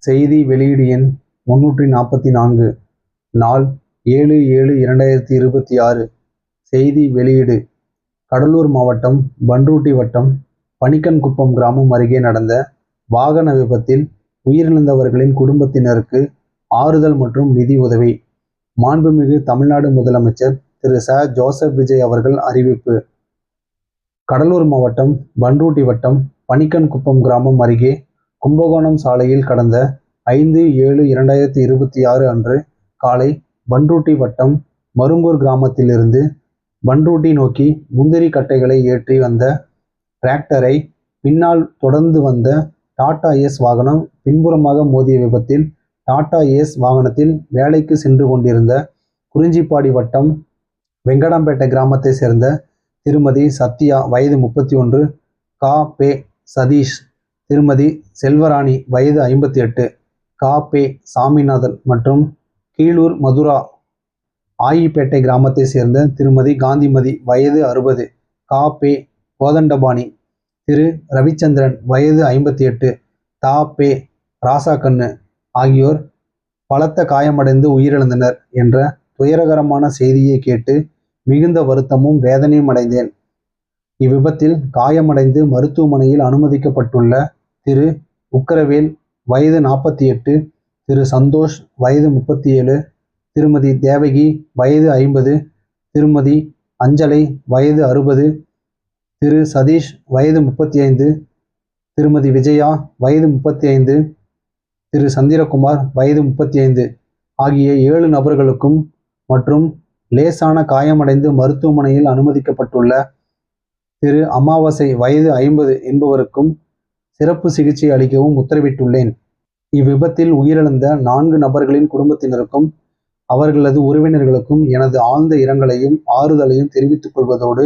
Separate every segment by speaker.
Speaker 1: செய்தி வெளியீடு எண் 344 நாள் 7/7/2026. செய்தி வெளியீடு கடலூர் மாவட்டம் பண்ருட்டி வட்டம் பனிக்கன்குப்பம் கிராமம் அருகே நடந்த வாகன விபத்தில் உயிரிழந்தவர்களின் குடும்பத்தினருக்கு ஆறுதல் மற்றும் நிதி உதவி. மாண்புமிகு தமிழ்நாடு முதலமைச்சர் திரு ச. ஜோசப் விஜய் அவர்கள் அறிவிப்பு. கடலூர் மாவட்டம் பண்ருட்டி வட்டம் பனிக்கன்குப்பம் கிராமம் அருகே கும்பகோணம் சாலையில் கடந்த 5/7/2026 அன்று காலை பண்ருட்டி வட்டம் மருங்கூர் கிராமத்திலிருந்து பண்ருட்டி நோக்கி முந்திரி கட்டைகளை ஏற்றி வந்த டிராக்டரை பின்னால் தொடர்ந்து வந்த டாடா ஏஸ் வாகனம் பின்புறமாக மோதிய விபத்தில் டாடா ஏஸ் வாகனத்தில் வேலைக்கு சென்று கொண்டிருந்த குறிஞ்சிப்பாடி வட்டம் வெங்கடாம்பேட்டை கிராமத்தை சேர்ந்த திருமதி சத்யா வயது 31, கா. பெ. சதீஷ், திருமதி செல்வராணி வயது 58, கா. பெ. சாமிநாதன் மற்றும் கீழூர் மதுரா ஆயிப்பேட்டை கிராமத்தை சேர்ந்த திருமதி காந்திமதி வயது 60, கா. பெ. கோதண்டபாணி, திரு ரவிச்சந்திரன் வயது 58, தா. பெ. ராசாக்கண்ணு ஆகியோர் பலத்த காயமடைந்து உயிரிழந்தனர் என்ற துயரகரமான செய்தியை கேட்டு மிகுந்த வருத்தமும் வேதனையும் அடைந்தேன். இவ்விபத்தில் காயமடைந்து மருத்துவமனையில் அனுமதிக்கப்பட்டுள்ள திரு உக்கரவேல் வயது 48, திரு சந்தோஷ் வயது 37, திருமதி தேவகி வயது 50, திருமதி அஞ்சலை வயது 60, திரு சதீஷ் வயது 35, திருமதி விஜயா வயது 35, திரு சந்திரகுமார் வயது 35 ஆகிய 7 நபர்களுக்கும் மற்றும் லேசான காயமடைந்து மருத்துவமனையில் அனுமதிக்கப்பட்டுள்ள திரு அமாவாசை வயது 50 என்பவருக்கும் சிறப்பு சிகிச்சை அளிக்கவும் உத்தரவிட்டுள்ளேன். இவ்விபத்தில் உயிரிழந்த 4 நபர்களின் குடும்பத்தினருக்கும் அவர்களது உறவினர்களுக்கும் எனது ஆழ்ந்த இரங்கலையும் ஆறுதலையும் தெரிவித்துக் கொள்வதோடு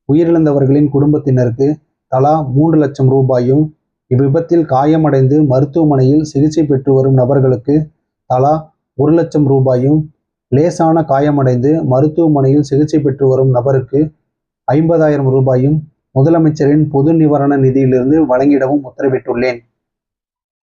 Speaker 1: உயிரிழந்தவர்களின் குடும்பத்தினருக்கு தலா 3 லட்சம் ரூபாயும், இவ்விபத்தில் காயமடைந்து மருத்துவமனையில் சிகிச்சை பெற்று வரும் நபர்களுக்கு தலா 1 லட்சம் ரூபாயும், லேசான காயமடைந்து மருத்துவமனையில் சிகிச்சை பெற்று வரும் நபருக்கு 50,000 ரூபாயும் முதலமைச்சரின் பொது நிவாரண நிதியிலிருந்து வழங்கிடவும் உத்தரவிட்டுள்ளேன்.